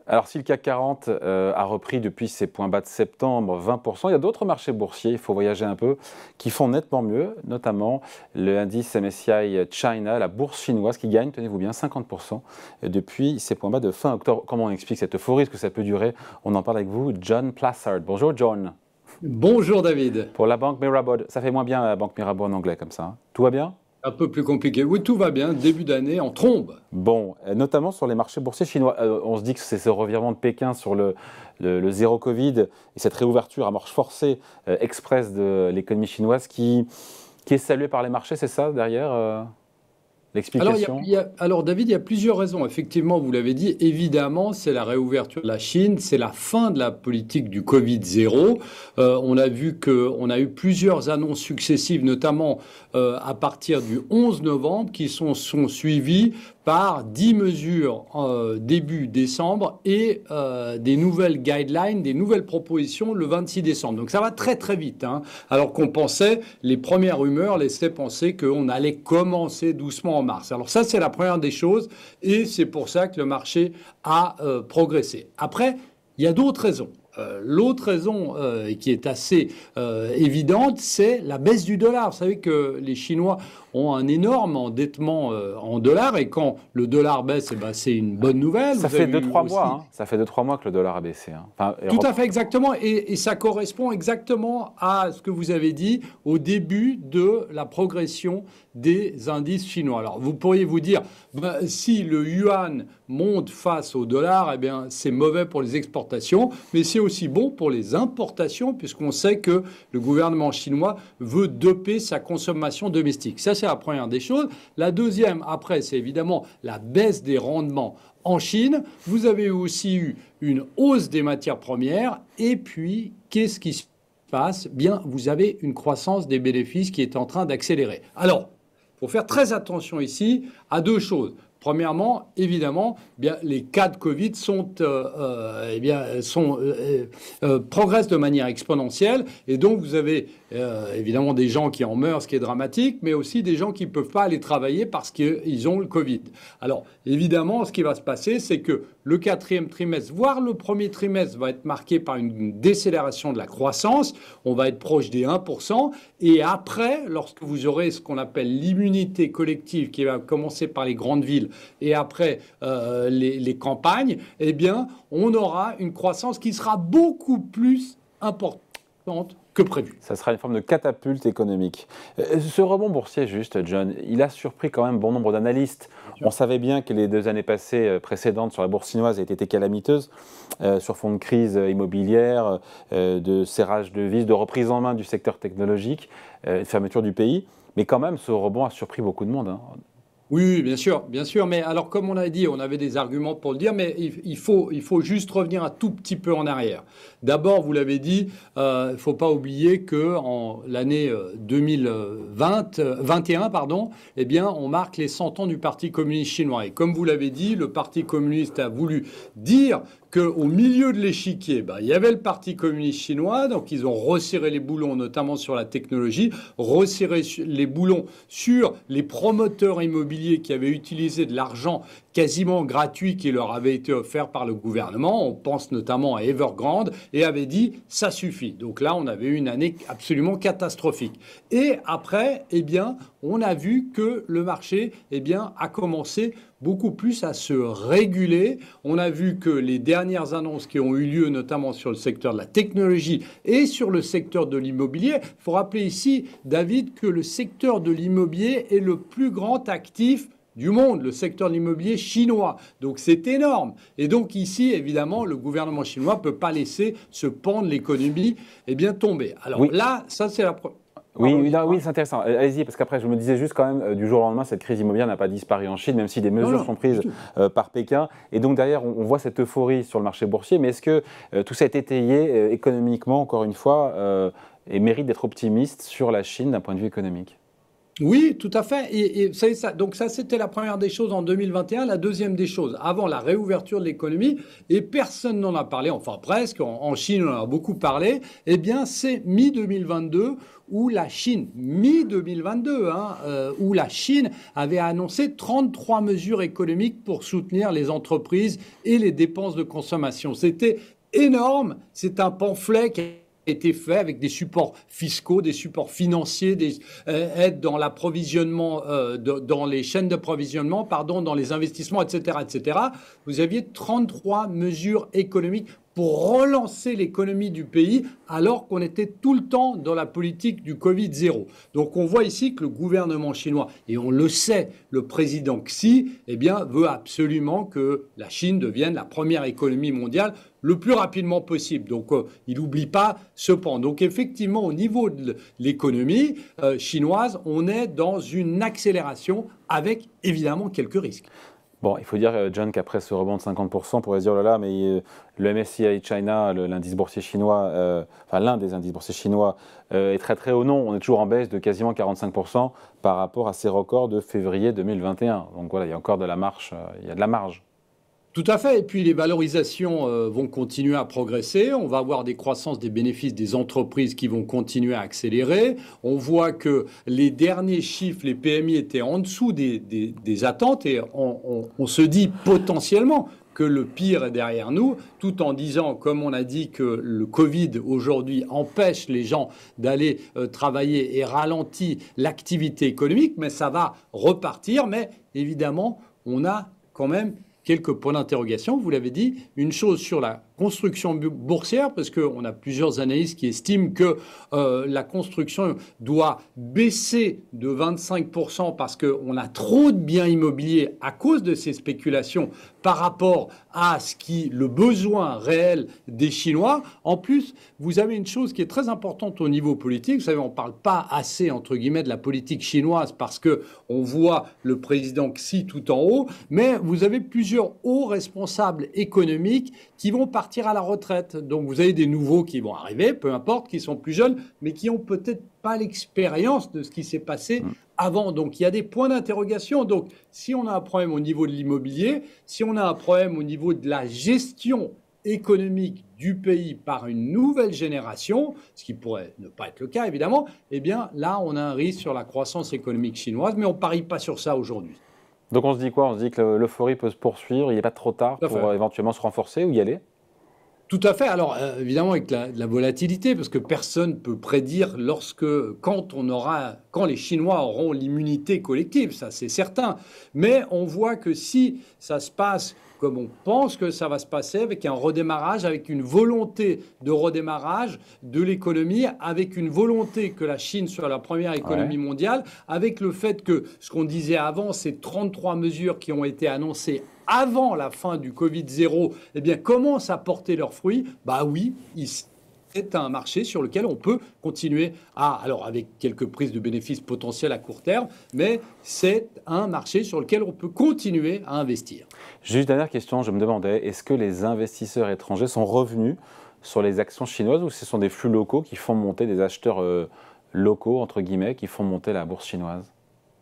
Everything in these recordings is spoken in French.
Alors, si le CAC 40 a repris depuis ses points bas de septembre 20%, il y a d'autres marchés boursiers, il faut voyager un peu, qui font nettement mieux, notamment l'indice MSCI China, la bourse chinoise, qui gagne, tenez-vous bien, 50% depuis ses points bas de fin octobre. Comment on explique cette euphorie? Est-ce que ça peut durer? On en parle avec vous, John Plassard. Bonjour, John. Bonjour David. Pour la banque Mirabaud. Ça fait moins bien la banque Mirabaud en anglais comme ça, hein. Tout va bien? Un peu plus compliqué. Oui, tout va bien. Début d'année en trombe. Bon, notamment sur les marchés boursiers chinois. On se dit que c'est ce revirement de Pékin sur le zéro Covid et cette réouverture à marche forcée express de l'économie chinoise qui est saluée par les marchés, c'est ça derrière l'explication? Alors, David, il y a plusieurs raisons. Effectivement, vous l'avez dit, évidemment, c'est la réouverture de la Chine, c'est la fin de la politique du Covid zéro. On a vu qu'on a eu plusieurs annonces successives, notamment à partir du 11 novembre, qui sont suivies par 10 mesures début décembre et des nouvelles guidelines, des nouvelles propositions le 26 décembre. Donc ça va très très vite, hein. Alors qu'on pensait, les premières rumeurs laissaient penser qu'on allait commencer doucement en mars. Alors ça, c'est la première des choses et c'est pour ça que le marché a progressé. Après, il y a d'autres raisons. L'autre raison qui est assez évidente, c'est la baisse du dollar. Vous savez que les Chinois ont un énorme endettement en dollars et quand le dollar baisse, eh ben, c'est une bonne nouvelle. Ça fait 2-3 mois, hein. Ça fait 2-3 mois que le dollar a baissé, hein. Enfin, Tout à fait, exactement. Et ça correspond exactement à ce que vous avez dit au début de la progression des indices chinois. Alors, vous pourriez vous dire, ben, si le yuan monte face au dollar, eh bien, c'est mauvais pour les exportations, mais c'est aussi bon pour les importations, puisqu'on sait que le gouvernement chinois veut doper sa consommation domestique. Ça, c'est la première des choses. La deuxième, après, c'est évidemment la baisse des rendements en Chine. Vous avez aussi eu une hausse des matières premières. Et puis, qu'est-ce qui se passe? Bien, vous avez une croissance des bénéfices qui est en train d'accélérer. Alors, il faut faire très attention ici à deux choses. Premièrement, évidemment, bien, les cas de Covid progressent de manière exponentielle. Et donc, vous avez évidemment des gens qui en meurent, ce qui est dramatique, mais aussi des gens qui ne peuvent pas aller travailler parce qu'ils ont le Covid. Alors, évidemment, ce qui va se passer, c'est que le quatrième trimestre, voire le premier trimestre, va être marqué par une décélération de la croissance. On va être proche des 1%. Et après, lorsque vous aurez ce qu'on appelle l'immunité collective, qui va commencer par les grandes villes, et après les campagnes, eh bien, on aura une croissance qui sera beaucoup plus importante que prévu. Ça sera une forme de catapulte économique. Ce rebond boursier, juste, John, il a surpris quand même bon nombre d'analystes. On savait bien que les 2 années passées précédentes sur la bourse chinoise avaient été calamiteuses, sur fond de crise immobilière, de serrage de vis, de reprise en main du secteur technologique, de fermeture du pays. Mais quand même, ce rebond a surpris beaucoup de monde, hein. Oui, bien sûr, bien sûr. Mais alors, comme on a dit, on avait des arguments pour le dire, mais il faut juste revenir un tout petit peu en arrière. D'abord, vous l'avez dit, il ne faut pas oublier que en l'année 2021, pardon, eh bien, on marque les 100 ans du Parti communiste chinois. Et comme vous l'avez dit, le Parti communiste a voulu dire qu'au milieu de l'échiquier, ben, il y avait le Parti communiste chinois, donc ils ont resserré les boulons, notamment sur la technologie, resserré les boulons sur les promoteurs immobiliers qui avaient utilisé de l'argent quasiment gratuit qui leur avait été offert par le gouvernement. On pense notamment à Evergrande et avait dit ça suffit. Donc là, on avait eu une année absolument catastrophique. Et après, eh bien, on a vu que le marché, eh bien, a commencé beaucoup plus à se réguler. On a vu que les dernières annonces qui ont eu lieu, notamment sur le secteur de la technologie et sur le secteur de l'immobilier, il faut rappeler ici, David, que le secteur de l'immobilier est le plus grand actif du monde, le secteur de l'immobilier chinois. Donc c'est énorme. Et donc ici, évidemment, le gouvernement chinois ne peut pas laisser ce pan de l'économie tomber. Alors Oui. là, ça c'est la première. Oui, c'est intéressant. Allez-y, parce qu'après, je me disais juste quand même, du jour au lendemain, cette crise immobilière n'a pas disparu en Chine, même si des mesures sont prises par Pékin. Et donc derrière, on voit cette euphorie sur le marché boursier. Mais est-ce que tout ça est étayé économiquement, encore une fois, et mérite d'être optimiste sur la Chine d'un point de vue économique? Oui, tout à fait. Et c'est ça. Donc ça, c'était la première des choses en 2021. La deuxième des choses, avant la réouverture de l'économie, et personne n'en a parlé, enfin presque, en Chine on en a beaucoup parlé, eh bien c'est mi-2022 où la Chine, mi-2022, où la Chine avait annoncé 33 mesures économiques pour soutenir les entreprises et les dépenses de consommation. C'était énorme. C'est un pamphlet qui été fait avec des supports fiscaux, des supports financiers, des aides dans l'approvisionnement, dans les chaînes d'approvisionnement, pardon, dans les investissements, etc., etc. Vous aviez 33 mesures économiques pour relancer l'économie du pays, alors qu'on était tout le temps dans la politique du Covid-0. Donc on voit ici que le gouvernement chinois, et on le sait, le président Xi, eh bien, veut absolument que la Chine devienne la première économie mondiale le plus rapidement possible. Donc il n'oublie pas ce pan. Donc effectivement, au niveau de l'économie chinoise, on est dans une accélération avec évidemment quelques risques. Bon, il faut dire, John, qu'après ce rebond de 50%, on pourrait se dire, oh là là, mais le MSCI China, l'indice boursier chinois, enfin l'un des indices boursiers chinois, est très très haut. Non, on est toujours en baisse de quasiment 45% par rapport à ses records de février 2021. Donc voilà, il y a encore de la marche, il y a de la marge. Tout à fait. Et puis les valorisations vont continuer à progresser. On va avoir des croissances des bénéfices des entreprises qui vont continuer à accélérer. On voit que les derniers chiffres, les PMI, étaient en dessous des attentes et on se dit potentiellement que le pire est derrière nous, tout en disant, comme on a dit, que le Covid aujourd'hui empêche les gens d'aller travailler et ralentit l'activité économique, mais ça va repartir. Mais évidemment, on a quand même quelques points d'interrogation. Vous l'avez dit, une chose sur la construction boursière, parce qu'on a plusieurs analystes qui estiment que la construction doit baisser de 25% parce qu'on a trop de biens immobiliers à cause de ces spéculations par rapport à le besoin réel des Chinois. En plus, vous avez une chose qui est très importante au niveau politique. Vous savez, on ne parle pas assez, entre guillemets, de la politique chinoise parce qu'on voit le président Xi tout en haut, mais vous avez plusieurs hauts responsables économiques qui vont partir à la retraite. Donc vous avez des nouveaux qui vont arriver, peu importe, qui sont plus jeunes, mais qui n'ont peut-être pas l'expérience de ce qui s'est passé avant. Donc il y a des points d'interrogation. Donc si on a un problème au niveau de l'immobilier, si on a un problème au niveau de la gestion économique du pays par une nouvelle génération, ce qui pourrait ne pas être le cas évidemment, eh bien là on a un risque sur la croissance économique chinoise, mais on ne parie pas sur ça aujourd'hui. Donc on se dit quoi? On se dit que l'euphorie peut se poursuivre, il n'est pas trop tard pour éventuellement se renforcer ou y aller? Tout à fait. Alors, évidemment, avec la volatilité, parce que personne ne peut prédire quand les Chinois auront l'immunité collective, ça c'est certain. Mais on voit que si ça se passe comme on pense que ça va se passer, avec un redémarrage, avec une volonté de redémarrage de l'économie, avec une volonté que la Chine soit la première économie mondiale, avec le fait que, ce qu'on disait avant, ces 33 mesures qui ont été annoncées avant la fin du Covid-0, eh bien, commencent à porter leurs fruits. Bah oui, c'est un marché sur lequel on peut continuer alors avec quelques prises de bénéfices potentiels à court terme, mais c'est un marché sur lequel on peut continuer à investir. Juste dernière question, je me demandais, est-ce que les investisseurs étrangers sont revenus sur les actions chinoises ou ce sont des flux locaux qui font monter, des acheteurs locaux, entre guillemets, qui font monter la bourse chinoise?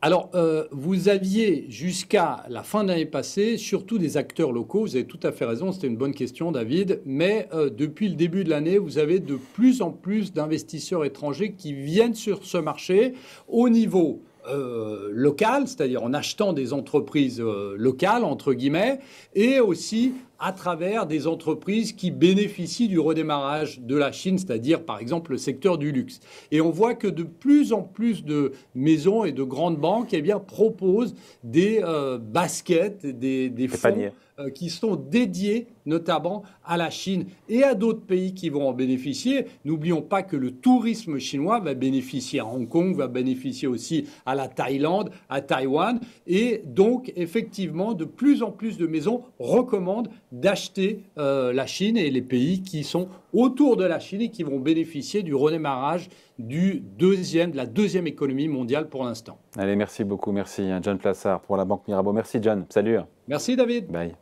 Alors, vous aviez jusqu'à la fin de l'année passée surtout des acteurs locaux. Vous avez tout à fait raison, c'était une bonne question, David. Mais depuis le début de l'année, vous avez de plus en plus d'investisseurs étrangers qui viennent sur ce marché au niveau local, c'est-à-dire en achetant des entreprises locales, entre guillemets, et aussi à travers des entreprises qui bénéficient du redémarrage de la Chine, c'est-à-dire par exemple le secteur du luxe. Et on voit que de plus en plus de maisons et de grandes banques proposent des baskets, des fonds qui sont dédiés notamment à la Chine et à d'autres pays qui vont en bénéficier. N'oublions pas que le tourisme chinois va bénéficier à Hong Kong, va bénéficier aussi à la Thaïlande, à Taïwan. Et donc, effectivement, de plus en plus de maisons recommandent d'acheter la Chine et les pays qui sont autour de la Chine et qui vont bénéficier du redémarrage de la deuxième économie mondiale pour l'instant. Allez, merci beaucoup. Merci, John Plassard pour la Banque Mirabeau. Merci, John. Salut. Merci, David. Bye.